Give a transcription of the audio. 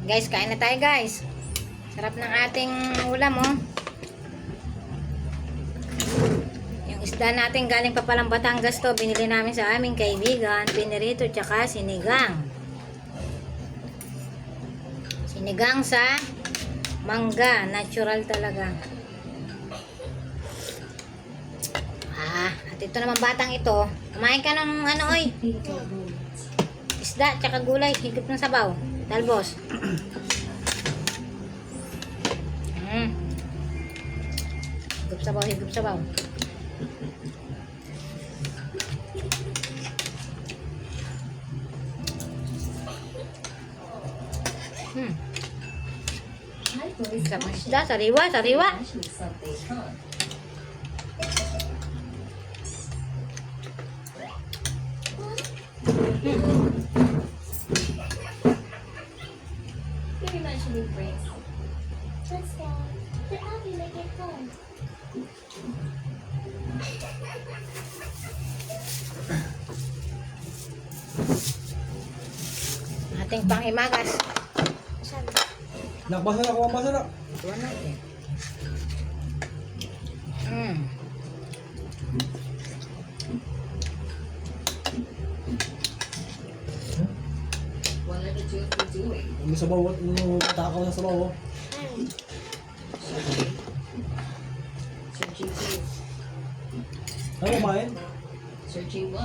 Guys, kain na tayo guys. Sarap ng ating ulam oh. Yung isda natin galing pa palang Batangas to. Binili namin sa aming kaibigan. Pinirito tsaka sinigang. Sinigang sa mangga. Natural talaga. At ito naman batang ito. Kumain ka ng ano oy. Isda tsaka gulay. Higop ng sabaw. Talbos. Higop sabaw, higop sabaw. Sama isda, sariwa, sariwa. Let's go. The Abby make it home. Ating panghimagas. Nakbasa na, kumabasa na. Tuwan natin. May sabaw, yung takaw na sabaw. Ano kumain? Searching